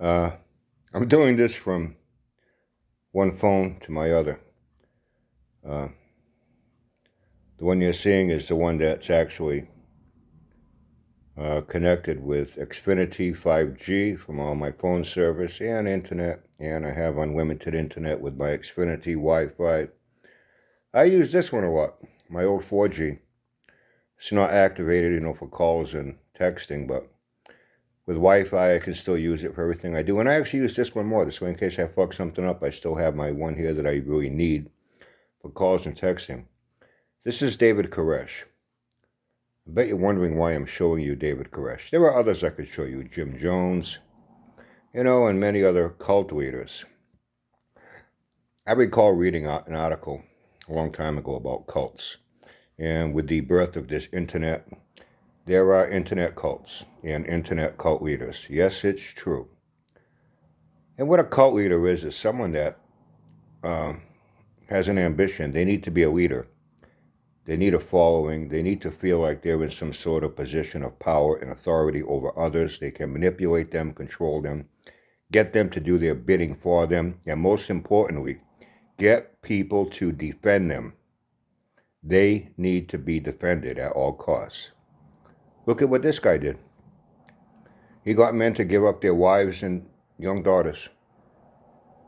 Uh, I'm doing this from one phone to my other. Uh, the one you're seeing is the one that's actually connected with Xfinity 5G from all my phone service and internet, and I have unlimited internet with my Xfinity Wi-Fi. I use this one a lot, my old 4G. It's not activated, for calls and texting, but with Wi-Fi, I can still use it for everything I do. And I actually use this one more. This way, in case I fuck something up, I still have my one here that I really need for calls and texting. This is David Koresh. I bet you're wondering why I'm showing you David Koresh. There are others I could show you, Jim Jones, and many other cult leaders. I recall reading an article a long time ago about cults. And with the birth of this internet, there are internet cults and internet cult leaders. Yes, it's true. And what a cult leader is someone that has an ambition. They need to be a leader. They need a following. They need to feel like they're in some sort of position of power and authority over others. They can manipulate them, control them, get them to do their bidding for them, and most importantly, get people to defend them. They need to be defended at all costs. Look at what this guy did. He got men to give up their wives and young daughters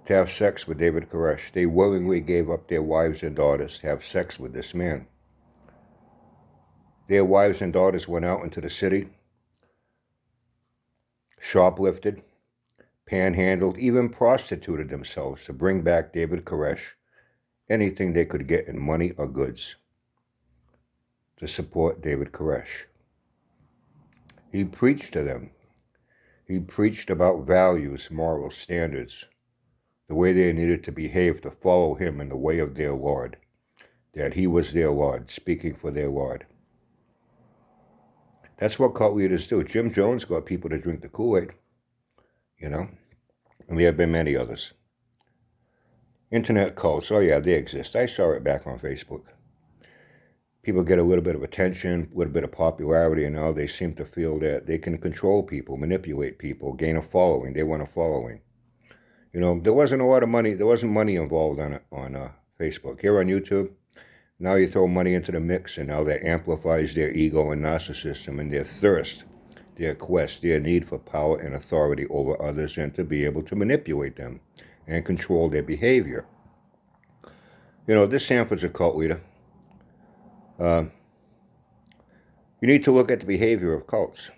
to have sex with David Koresh. They willingly gave up their wives and daughters to have sex with this man. Their wives and daughters went out into the city, shoplifted, panhandled, even prostituted themselves to bring back David Koresh anything they could get in money or goods to support David Koresh. He preached to them. He preached about values, moral standards, the way they needed to behave to follow him in the way of their Lord, that he was their Lord, speaking for their Lord. That's what cult leaders do. Jim Jones got people to drink the Kool-Aid, and there have been many others. Internet cults, oh yeah, they exist. I saw it back on Facebook. People get a little bit of attention, a little bit of popularity, and now they seem to feel that they can control people, manipulate people, gain a following. They want a following. There wasn't a lot of money. There wasn't money involved on Facebook. Here on YouTube, now you throw money into the mix, and now that amplifies their ego and narcissism and their thirst, their quest, their need for power and authority over others and to be able to manipulate them and control their behavior. This Sanford's a cult leader. You need to look at the behavior of cults.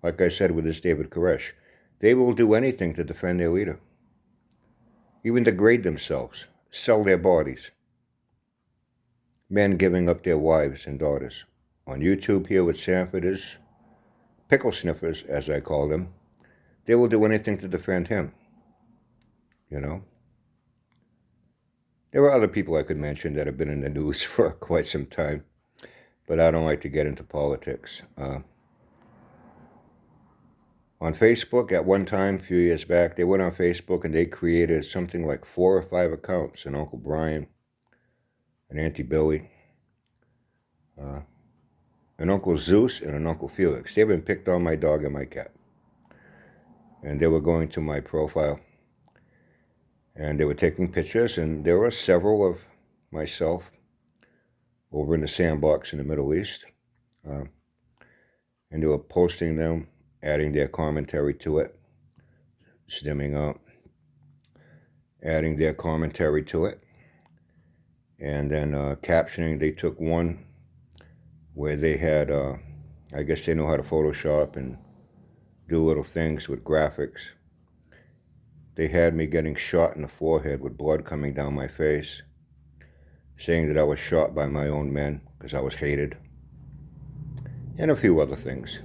Like I said with this David Koresh, they will do anything to defend their leader, even degrade themselves, sell their bodies. Men giving up their wives and daughters. On YouTube here with Sanford is pickle sniffers, as I call them. They will do anything to defend him. There are other people I could mention that have been in the news for quite some time, but I don't like to get into politics. On Facebook, at one time, a few years back, they went on Facebook and they created something like 4 or 5 accounts, and Uncle Brian, and Auntie Billy, an Uncle Zeus, and an Uncle Felix. They even picked on my dog and my cat. And they were going to my profile. And they were taking pictures, and there were several of myself over in the sandbox in the Middle East. And they were posting them, adding their commentary to it, stimming up, adding their commentary to it, and then captioning. They took one where they had, I guess they know how to Photoshop and do little things with graphics. They had me getting shot in the forehead with blood coming down my face, saying that I was shot by my own men because I was hated, and a few other things.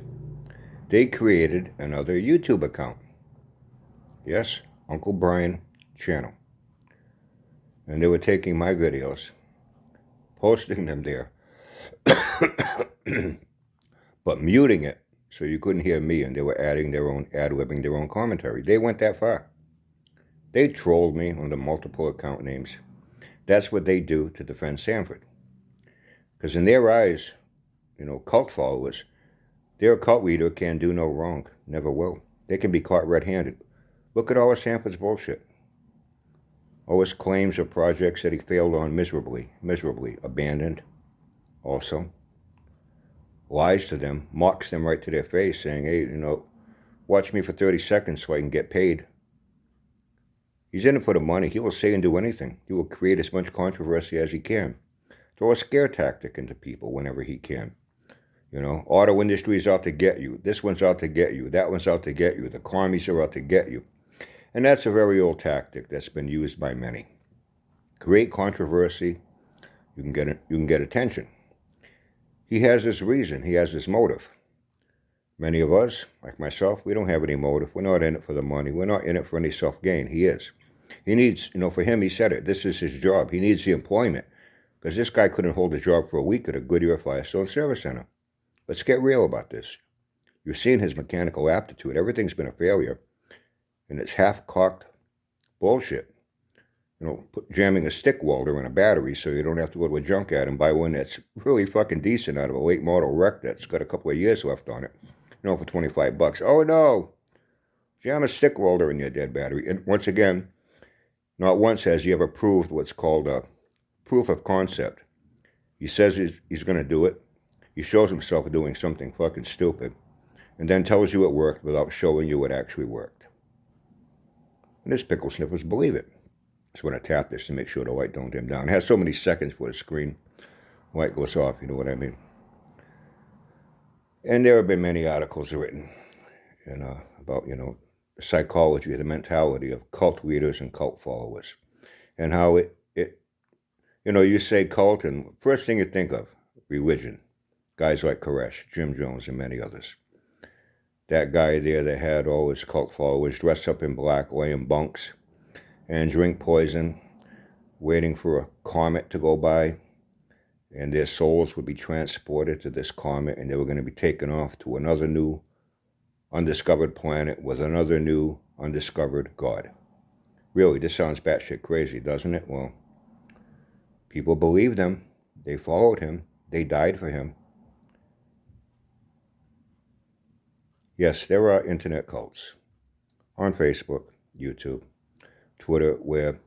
They created another YouTube account. Yes, Uncle Brian channel. And they were taking my videos, posting them there, but muting it so you couldn't hear me, and they were adding their own, ad-libbing their own commentary. They went that far. They trolled me under multiple account names. That's what they do to defend Sanford. Because in their eyes, cult followers, their cult leader can do no wrong, never will. They can be caught red-handed. Look at all of Sanford's bullshit. All his claims of projects that he failed on miserably, abandoned also. Lies to them, mocks them right to their face, saying, hey, watch me for 30 seconds so I can get paid. He's in it for the money. He will say and do anything. He will create as much controversy as he can. Throw a scare tactic into people whenever he can. Auto industry is out to get you. This one's out to get you. That one's out to get you. The commies are out to get you. And that's a very old tactic that's been used by many. Create controversy. You can get attention. He has his reason. He has his motive. Many of us, like myself, we don't have any motive. We're not in it for the money. We're not in it for any self-gain. He is. He needs, for him, he said it. This is his job. He needs the employment. Because this guy couldn't hold a job for a week at a Goodyear Firestone Service Center. Let's get real about this. You've seen his mechanical aptitude. Everything's been a failure. And it's half-cocked bullshit. Jamming a stick welder in a battery so you don't have to go to a junkyard and buy one that's really fucking decent out of a late model wreck that's got a couple of years left on it. For $25. Oh no! Jam a stick welder in your dead battery. And once again, not once has he ever proved what's called a proof of concept. He says he's going to do it. He shows himself doing something fucking stupid. And then tells you it worked without showing you it actually worked. And his pickle sniffers believe it. So when I tap this to make sure the light don't dim down. It has so many seconds for the screen. Light goes off, you know what I mean? And there have been many articles written about, the psychology, the mentality of cult leaders and cult followers. And how you say cult and first thing you think of, religion. Guys like Koresh, Jim Jones, and many others. That guy there that had all his cult followers dressed up in black, lay in bunks, and drink poison, waiting for a comet to go by, and their souls would be transported to this comet, and they were going to be taken off to another new undiscovered planet with another new undiscovered God. Really, this sounds batshit crazy, doesn't it? Well, people believed him. They followed him. They died for him. Yes, there are internet cults on Facebook, YouTube, Twitter, where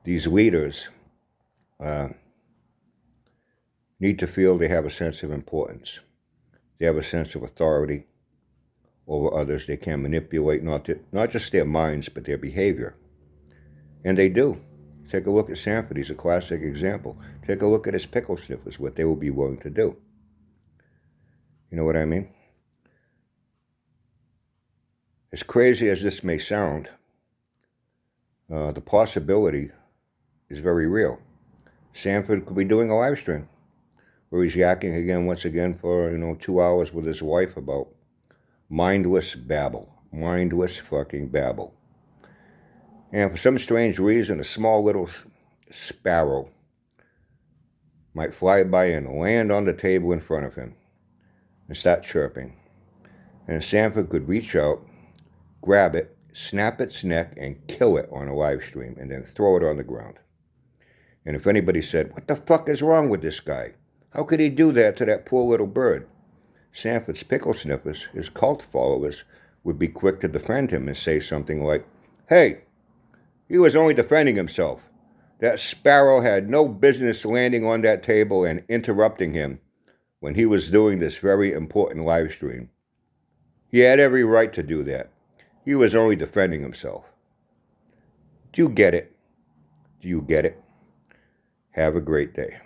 these leaders need to feel they have a sense of importance. They have a sense of authority over others. They can manipulate not just their minds, but their behavior. And they do. Take a look at Sanford. He's a classic example. Take a look at his pickle sniffers, what they will be willing to do. You know what I mean? As crazy as this may sound, the possibility is very real. Sanford could be doing a live stream where he's yakking once again for 2 hours with his wife about mindless babble, mindless fucking babble. And for some strange reason, a small little sparrow might fly by and land on the table in front of him and start chirping. And Sanford could reach out, grab it, snap its neck, and kill it on a live stream, and then throw it on the ground. And if anybody said, what the fuck is wrong with this guy? How could he do that to that poor little bird? Sanford's pickle sniffers, his cult followers, would be quick to defend him and say something like, hey, he was only defending himself. That sparrow had no business landing on that table and interrupting him when he was doing this very important live stream. He had every right to do that. He was only defending himself. Do you get it? Do you get it? Have a great day.